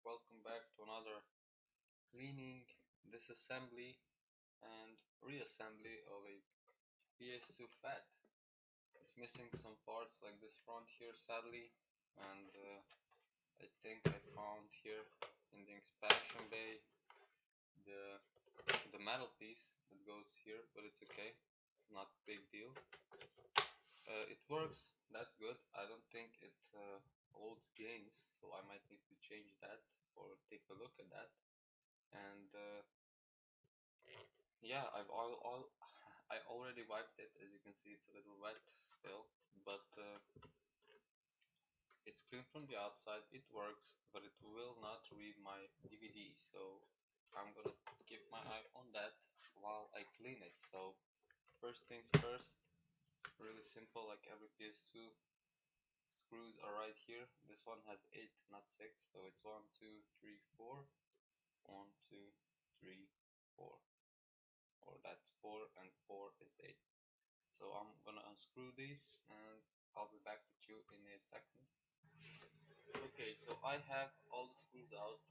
welcome back to another cleaning, disassembly and reassembly of a PS2 FAT. It's missing some parts like this front here sadly, and I think I found here in the expansion bay the metal piece that goes here, but it's okay, it's not a big deal. It works, that's good. I don't think it holds games, so I might need to change that or take a look at that. And yeah, I already wiped it. As you can see, it's a little wet still, but it's clean from the outside. It works, but it will not read my DVD, so I'm gonna keep my eye on that while I clean it. So first things first, really simple, like every PS2. Screws are right here. This one has 8, not 6, so it's 1, 2, 3, 4. 1, 2, 3, 4. Or that's 4 and 4 is 8. So I'm gonna unscrew these and I'll be back with you in a second. Okay, so I have all the screws out.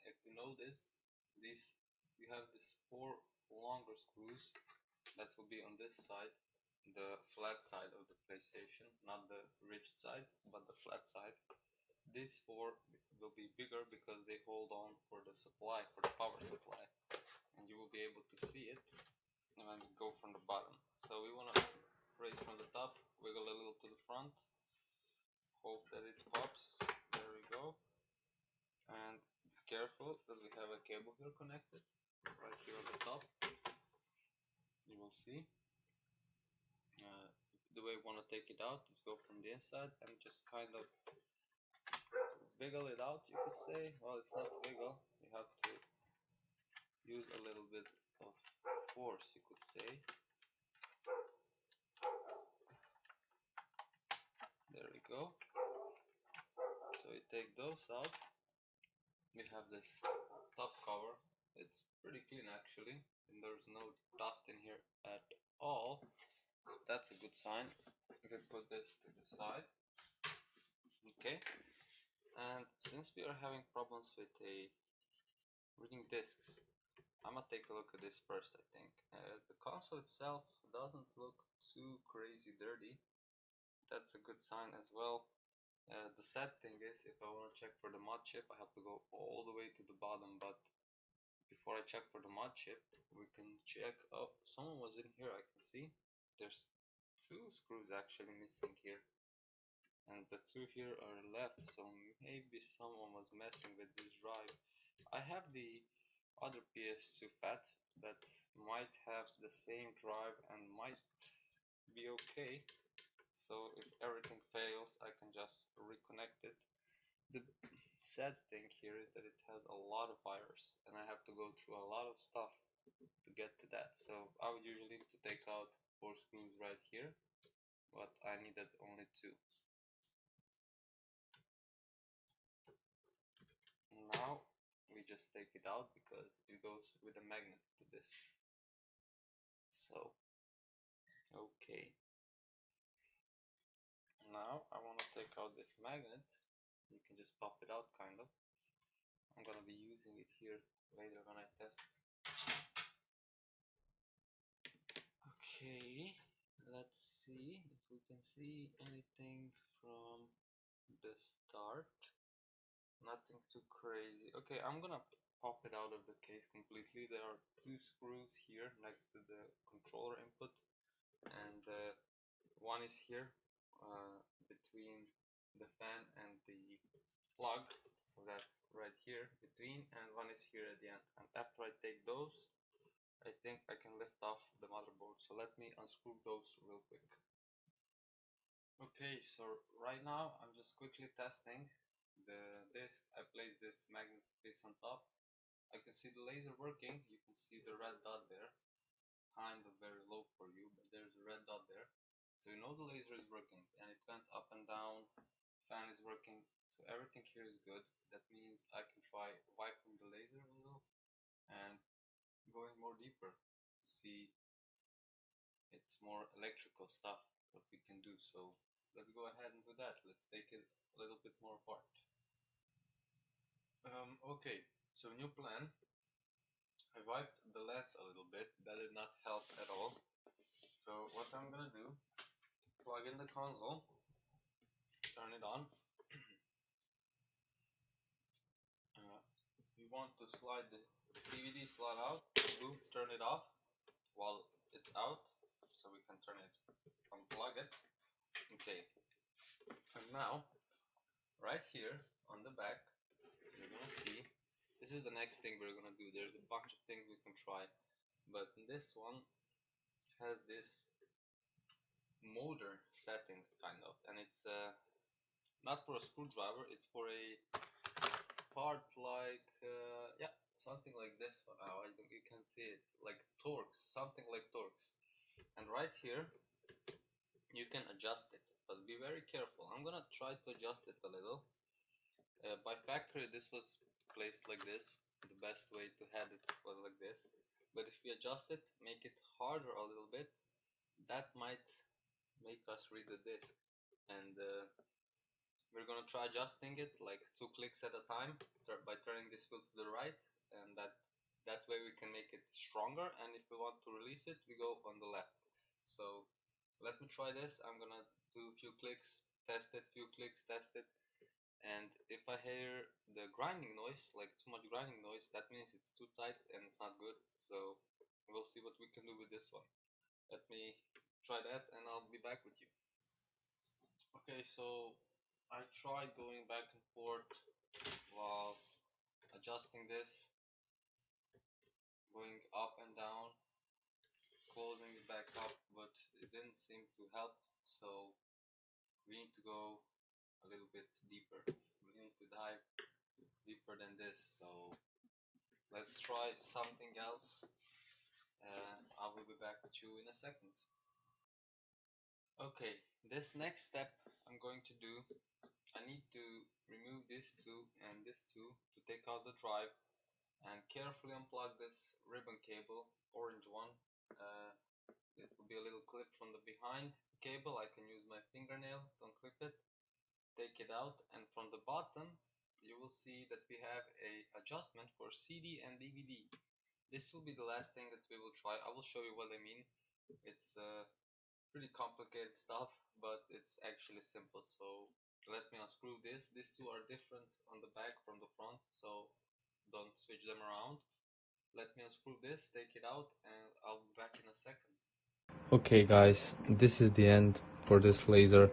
If you notice, we have these 4 longer screws that will be on this side, the flat side of the PlayStation, not the ridged side, but the flat side. These 4 will be bigger because they hold on for the supply, for the power supply, and you will be able to see it when we go from the bottom. So we want to raise from the top, wiggle a little to the front, hope that it pops. There we go. And be careful because we have a cable here connected right here on the top. You will see. The way we want to take it out is go from the inside and just kind of wiggle it out, you could say. Well, it's not wiggle, you have to use a little bit of force, you could say. There we go. So you take those out. We have this top cover. It's pretty clean actually, and there's no dust in here at all. So that's a good sign. We can put this to the side. Okay. And since we are having problems with reading discs, I'm gonna take a look at this first. I think the console itself doesn't look too crazy dirty. That's a good sign as well. The sad thing is, if I want to check for the mod chip, I have to go all the way to the bottom. But before I check for the mod chip, we can check. Oh, someone was in here. I can see there's 2 screws actually missing here, and the 2 here are left, so maybe someone was messing with this drive. I have the other PS2 FAT that might have the same drive and might be okay. So if everything fails, I can just reconnect it. The sad thing here is that it has a lot of wires and I have to go through a lot of stuff to get to that. So I would usually need to take out 4 screws right here, but I needed only 2. Now we just take it out because it goes with a magnet to this. So okay, now I want to take out this magnet. You can just pop it out kind of. I'm gonna be using it here later when I test. Okay, let's see if we can see anything from the start. Nothing too crazy. Okay, I'm gonna pop it out of the case completely. There are 2 screws here next to the controller input, and one is here between the fan and the plug, so that's right here between, and one is here at the end. And after I take those, I think I can lift off the motherboard, so let me unscrew those real quick. Okay, so right now I'm just quickly testing the disc. I place this magnet piece on top. I can see the laser working. You can see the red dot there, kind of very low for you, but there's a red dot there. So you know the laser is working, and it went up and down. Fan is working, so everything here is good. That means I can try wiping the laser a little and going more deeper to see it's more electrical stuff what we can do. So let's go ahead and do that. Let's take it a little bit more apart. Okay, so new plan. I wiped the lens a little bit, that did not help at all. So what I'm gonna do, plug in the console, turn it on. You want to slide the DVD slot out, turn it off while it's out, so we can turn it, unplug it. Okay, and now, right here on the back, you're gonna see, this is the next thing we're gonna do. There's a bunch of things we can try, but this one has this motor setting kind of, and it's not for a screwdriver, it's for a part like yeah, something like this one. Oh, I think you can see it, like Torx, something like Torx. And right here you can adjust it, but be very careful. I'm gonna try to adjust it a little. By factory this was placed like this. The best way to have it was like this, but if we adjust it, make it harder a little bit, that might make us read the disc. And we're gonna try adjusting it like 2 clicks at a time by turning this wheel to the right, and that way we can make it stronger, and if we want to release it, we go on the left. So let me try this. I'm gonna do a few clicks, test it, few clicks, test it, and if I hear the grinding noise, like too much grinding noise, that means it's too tight and it's not good. So we'll see what we can do with this one. Let me try that and I'll be back with you. Okay, so I tried going back and forth while adjusting this, going up and down, closing it back up, but it didn't seem to help. So we need to go a little bit deeper. We need to dive deeper than this. So let's try something else, and I will be back with you in a second. Okay, this next step I'm going to do, I need to remove this two and this two to take out the drive and carefully unplug this ribbon cable, orange one. It will be a little clip from the behind cable. I can use my fingernail to unclip it, take it out, and from the bottom you will see that we have a adjustment for CD and DVD. This will be the last thing that we will try. I will show you what I mean. It's pretty complicated stuff, but it's actually simple. So let me unscrew this. These two are different on the back from the front, so don't switch them around. Let me unscrew this, take it out, and I'll be back in a second. Okay guys, this is the end for this laser.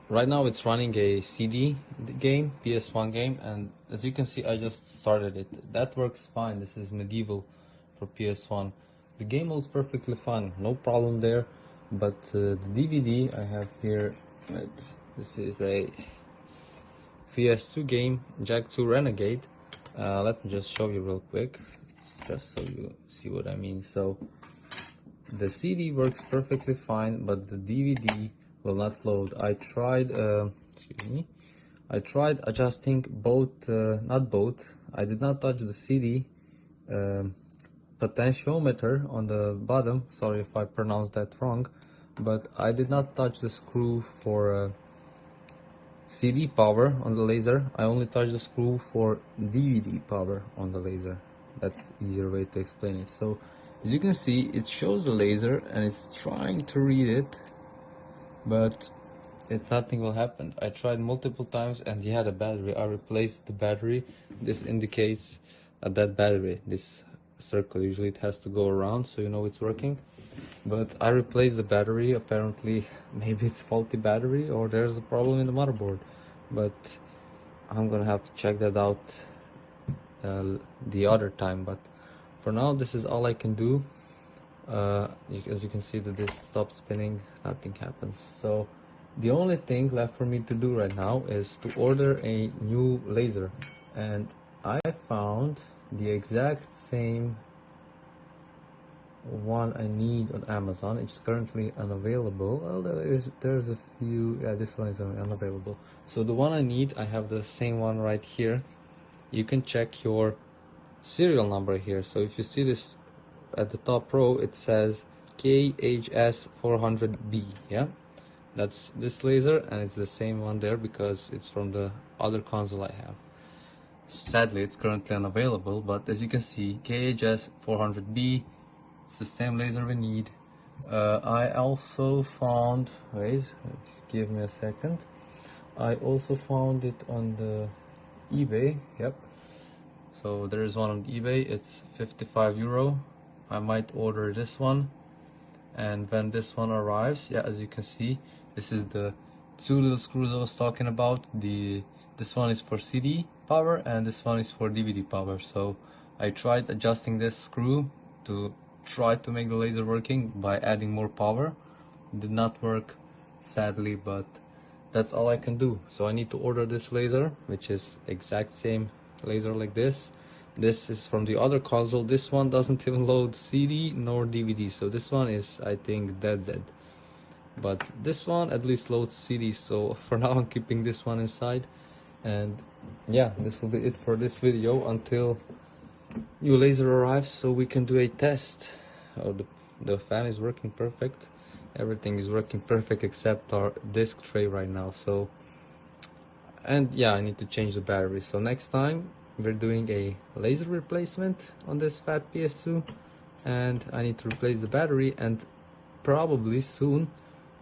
Right now it's running a CD game, PS1 game, and as you can see I just started it. That works fine. This is medieval for PS1. The game looks perfectly fine, no problem there. But the DVD I have here, this is a PS2 game, Jack 2 Renegade. Let me just show you real quick, just so you see what I mean. So the CD works perfectly fine, but the DVD will not load. I tried, I tried adjusting both, not both, I did not touch the CD potentiometer on the bottom, sorry if I pronounced that wrong, but I did not touch the screw for CD power on the laser. I only touched the screw for DVD power on the laser. That's easier way to explain it. So as you can see, it shows the laser and it's trying to read it, but nothing will happen. I tried multiple times, and yeah, the battery, I replaced the battery. This indicates a dead battery. This circle, usually it has to go around so you know it's working, but I replaced the battery. Apparently maybe it's faulty battery or there's a problem in the motherboard, but I'm gonna have to check that out the other time. But for now this is all I can do. As you can see, that this stopped spinning, nothing happens. So the only thing left for me to do right now is to order a new laser, and I found the exact same one I need on Amazon. It's currently unavailable. Well, there's a few. Yeah, this one is unavailable. So the one I need, I have the same one right here. You can check your serial number here. So if you see this at the top row, it says KHS400B. Yeah, that's this laser, and it's the same one there because it's from the other console I have. Sadly, it's currently unavailable, but as you can see, KHS 400B, it's the same laser we need. I also found, wait, just give me a second. I also found it on the eBay, yep. So there is one on eBay, it's 55 euro. I might order this one, and when this one arrives, yeah, as you can see, this is the two little screws I was talking about. This one is for CD power and this one is for DVD power. So I tried adjusting this screw to try to make the laser working by adding more power. It did not work, sadly, but that's all I can do. So I need to order this laser, which is exact same laser like this. This is from the other console. This one doesn't even load CD nor DVD, so this one is, I think, dead. But this one at least loads CD, so for now I'm keeping this one inside. And yeah, this will be it for this video until new laser arrives, so we can do a test. Oh, the fan is working perfect. Everything is working perfect except our disc tray right now. So, and yeah, I need to change the battery. So next time we're doing a laser replacement on this fat PS2, and I need to replace the battery, and probably soon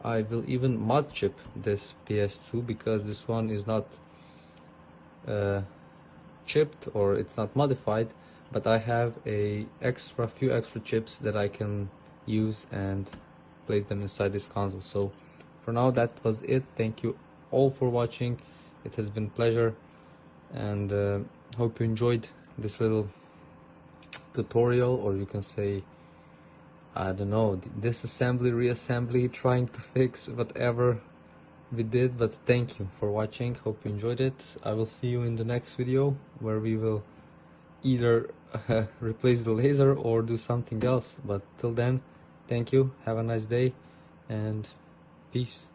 I will even mod chip this PS2 because this one is not chipped, or it's not modified, but I have a few extra chips that I can use and place them inside this console. So for now, that was it. Thank you all for watching. It has been a pleasure, and hope you enjoyed this little tutorial, or you can say, I don't know, disassembly, reassembly, trying to fix whatever we did. But thank you for watching. Hope you enjoyed it. I will see you in the next video where we will either replace the laser or do something else. But till then, thank you, have a nice day, and peace.